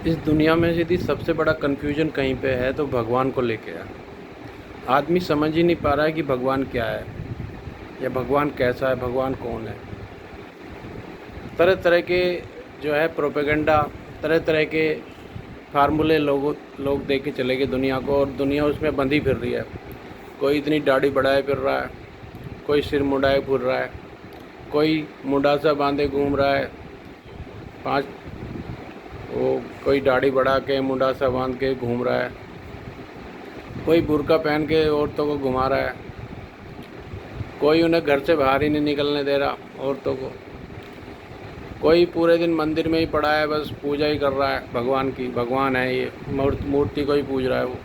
इस दुनिया में यदि सबसे बड़ा कन्फ्यूजन कहीं पे है तो भगवान को लेके है। आदमी समझ ही नहीं पा रहा है कि भगवान क्या है या भगवान कैसा है, भगवान कौन है। तरह तरह के जो है प्रोपेगेंडा, तरह तरह के फार्मूले लोग दे के चले गए दुनिया को, और दुनिया उसमें बंधी फिर रही है। कोई इतनी दाढ़ी बढ़ाए फिर रहा है, कोई सिर मुंडाए फिर रहा है, कोई मुंडासा बांधे घूम रहा है, पाँच वो कोई दाढ़ी बढ़ा के मुंडासा बांध के घूम रहा है, कोई बुर्का पहन के औरतों को घुमा रहा है, कोई उन्हें घर से बाहर ही नहीं निकलने दे रहा औरतों को, कोई पूरे दिन मंदिर में ही पड़ा है, बस पूजा ही कर रहा है भगवान की। भगवान है ये, मूर्ति को ही पूज रहा है वो।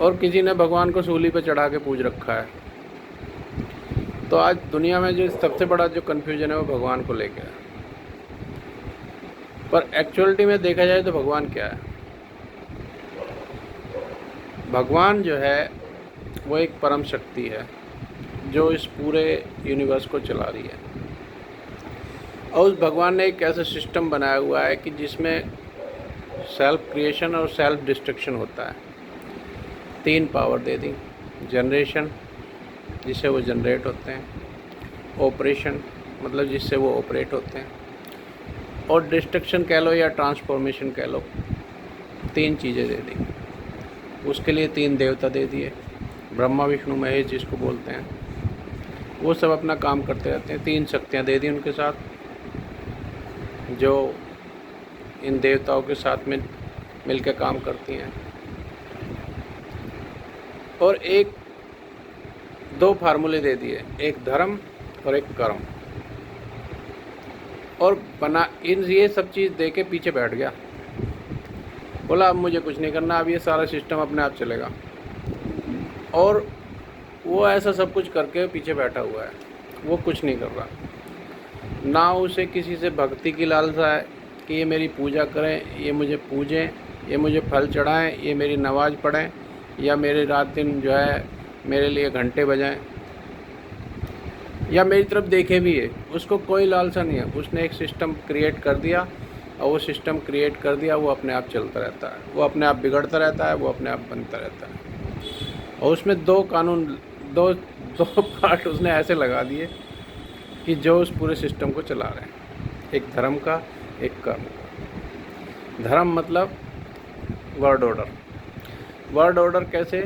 और किसी ने भगवान को सूली पे चढ़ा के पूज रखा है। तो आज दुनिया में जो सबसे बड़ा जो कन्फ्यूजन है वो भगवान को लेकर है। पर एक्चुअलिटी में देखा जाए तो भगवान क्या है? भगवान जो है वो एक परम शक्ति है जो इस पूरे यूनिवर्स को चला रही है। और उस भगवान ने एक ऐसा सिस्टम बनाया हुआ है कि जिसमें सेल्फ क्रिएशन और सेल्फ डिस्ट्रक्शन होता है। 3 पावर दे दी। जनरेशन, जिससे वो जनरेट होते हैं, ऑपरेशन मतलब जिससे वो ऑपरेट होते हैं, और डिस्ट्रक्शन कह लो या ट्रांसफॉर्मेशन कह लो। 3 चीज़ें दे दी। उसके लिए 3 देवता दे दिए, ब्रह्मा विष्णु महेश जिसको बोलते हैं। वो सब अपना काम करते रहते हैं। 3 शक्तियाँ दे दी उनके साथ, जो इन देवताओं के साथ में मिलकर काम करती हैं। और 2 फार्मूले दे दिए, एक धर्म और एक कर्म। और ये सब चीज़ दे के पीछे बैठ गया, बोला अब मुझे कुछ नहीं करना, अब ये सारा सिस्टम अपने आप चलेगा। और वो ऐसा सब कुछ करके पीछे बैठा हुआ है, वो कुछ नहीं कर रहा। ना उसे किसी से भक्ति की लालसा है कि ये मेरी पूजा करें, ये मुझे पूजें, ये मुझे फल चढ़ाएं, ये मेरी नमाज़ पढ़ें, या मेरे रात दिन जो है मेरे लिए घंटे बजाएं, या मेरी तरफ देखे भी है। उसको कोई लालसा नहीं है। उसने एक सिस्टम क्रिएट कर दिया, और वो सिस्टम क्रिएट कर दिया, वो अपने आप चलता रहता है, वो अपने आप बिगड़ता रहता है, वो अपने आप बनता रहता है। और उसमें 2 कानून, दो दो पार्ट उसने ऐसे लगा दिए कि जो उस पूरे सिस्टम को चला रहे हैं, एक धर्म का, एक कर्म का। धर्म मतलब वर्ड ऑर्डर। वर्ड ऑर्डर कैसे?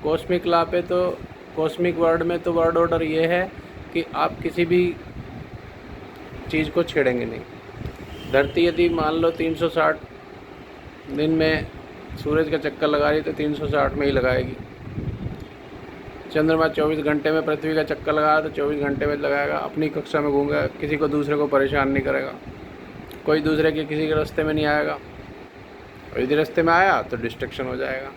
कॉस्मिक लॉ पे तो, कॉस्मिक वर्ड में तो वर्ड ऑर्डर ये है कि आप किसी भी चीज़ को छेड़ेंगे नहीं। धरती यदि मान लो 360 दिन में सूरज का चक्कर लगा रही तो 360 में ही लगाएगी। चंद्रमा 24 घंटे में पृथ्वी का चक्कर लगाया तो 24 घंटे में लगाएगा। अपनी कक्षा में घूमेगा, किसी को दूसरे को परेशान नहीं करेगा, कोई दूसरे के किसी के रास्ते में नहीं आएगा। और यदि रास्ते में आया तो डिस्ट्रक्शन हो जाएगा।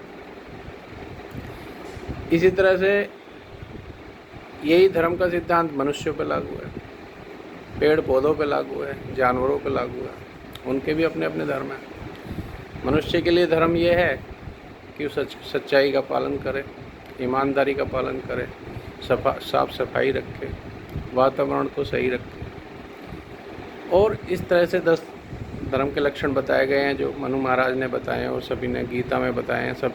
इसी तरह से यही धर्म का सिद्धांत मनुष्यों पर लागू है, पेड़ पौधों पर लागू है, जानवरों पर लागू है। उनके भी अपने अपने धर्म हैं। मनुष्य के लिए धर्म ये है कि वो सच्चाई का पालन करे, ईमानदारी का पालन करे, साफ सफाई रखे, वातावरण को सही रखे। और इस तरह से 10 धर्म के लक्षण बताए गए हैं, जो मनु महाराज ने बताए हैं और सभी ने गीता में बताए हैं, सब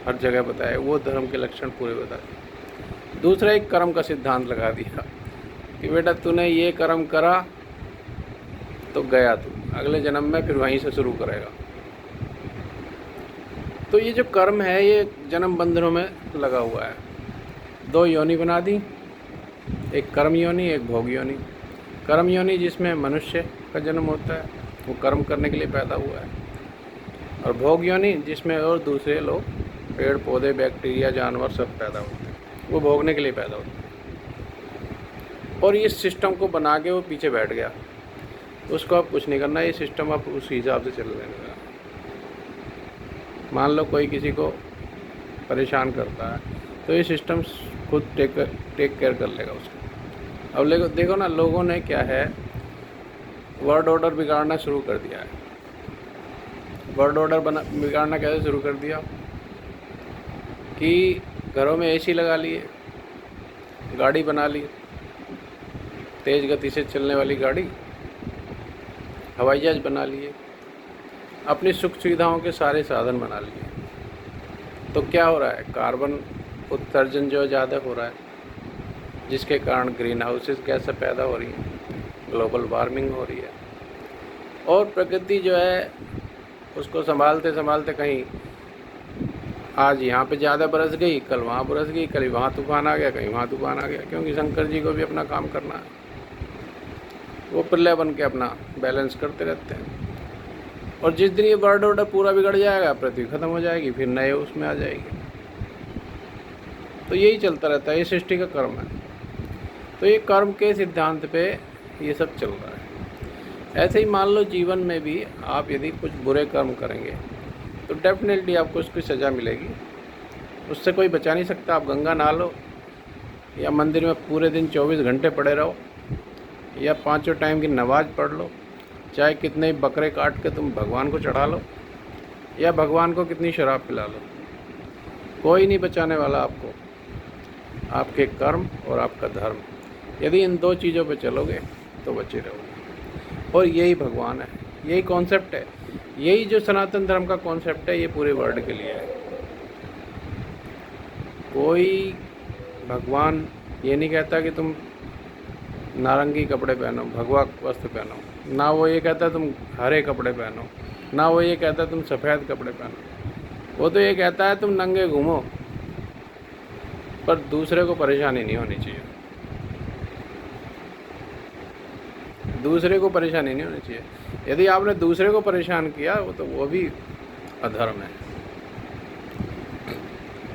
हर जगह बताए। वो धर्म के लक्षण पूरे बताए। दूसरा एक कर्म का सिद्धांत लगा दिया कि बेटा तूने ये कर्म करा तो गया तू, अगले जन्म में फिर वहीं से शुरू करेगा। तो ये जो कर्म है ये जन्म बंधनों में लगा हुआ है। 2 योनि बना दी, एक कर्म योनि, एक भोग योनि। कर्म योनि जिसमें मनुष्य का जन्म होता है, वो कर्म करने के लिए पैदा हुआ है। और भोग योनि जिसमें और दूसरे लोग, पेड़ पौधे, बैक्टीरिया, जानवर सब पैदा होते हैं, वो भोगने के लिए पैदा होते हैं। और इस सिस्टम को बना के वो पीछे बैठ गया। उसको आप कुछ नहीं करना, ये सिस्टम आप उस हिसाब से चल देगा। मान लो कोई किसी को परेशान करता है तो ये सिस्टम खुद टेक केयर कर लेगा उसको। अब देखो ना, लोगों ने क्या है, वर्ड ऑर्डर बिगाड़ना शुरू कर दिया है। वर्ड ऑर्डर बिगाड़ना कैसे शुरू कर दिया कि घरों में एसी लगा लिए, गाड़ी बना ली, तेज़ गति से चलने वाली गाड़ी, हवाई जहाज बना लिए, अपनी सुख सुविधाओं के सारे साधन बना लिए। तो क्या हो रहा है, कार्बन उत्सर्जन जो है ज़्यादा हो रहा है, जिसके कारण ग्रीन हाउसेस गैसें पैदा हो रही हैं, ग्लोबल वार्मिंग हो रही है। और प्रकृति जो है उसको संभालते संभालते कहीं आज यहाँ पे ज़्यादा बरस गई, कल वहाँ बरस गई, कल वहाँ तूफान आ गया, कहीं वहाँ तूफान आ गया, क्योंकि शंकर जी को भी अपना काम करना है। वो प्रलय बन के अपना बैलेंस करते रहते हैं। और जिस दिन ये वर्ल्ड ऑर्डर पूरा बिगड़ जाएगा, पृथ्वी खत्म हो जाएगी, फिर नए उसमें आ जाएगी। तो यही चलता रहता है, ये सृष्टि का कर्म है। तो ये कर्म के सिद्धांत पे ये सब चल रहा है। ऐसे ही मान लो जीवन में भी आप यदि कुछ बुरे कर्म करेंगे तो डेफिनेटली आपको उसकी सज़ा मिलेगी, उससे कोई बचा नहीं सकता। आप गंगा नहा लो या मंदिर में पूरे दिन 24 घंटे पड़े रहो या 5 टाइम की नमाज़ पढ़ लो, चाहे कितने ही बकरे काट के तुम भगवान को चढ़ा लो या भगवान को कितनी शराब पिला लो, कोई नहीं बचाने वाला आपको। आपके कर्म और आपका धर्म, यदि इन दो चीज़ों पे चलोगे तो बचे रहोगे। और यही भगवान है, यही कॉन्सेप्ट है, यही जो सनातन धर्म का कॉन्सेप्ट है, ये पूरे वर्ल्ड के लिए है। कोई भगवान ये नहीं कहता कि तुम नारंगी कपड़े पहनो, भगवा वस्त्र पहनो, ना वो ये कहता तुम हरे कपड़े पहनो, ना वो ये कहता तुम सफ़ेद कपड़े पहनो। वो तो ये कहता है तुम नंगे घूमो, पर दूसरे को परेशानी नहीं होनी चाहिए, दूसरे को परेशानी नहीं होनी चाहिए। यदि आपने दूसरे को परेशान किया तो वो भी अधर्म है।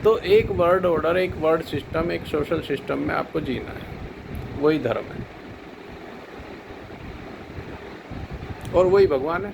तो एक वर्ल्ड ऑर्डर, एक वर्ल्ड सिस्टम, एक सोशल सिस्टम में आपको जीना है, वही धर्म है और वही भगवान है।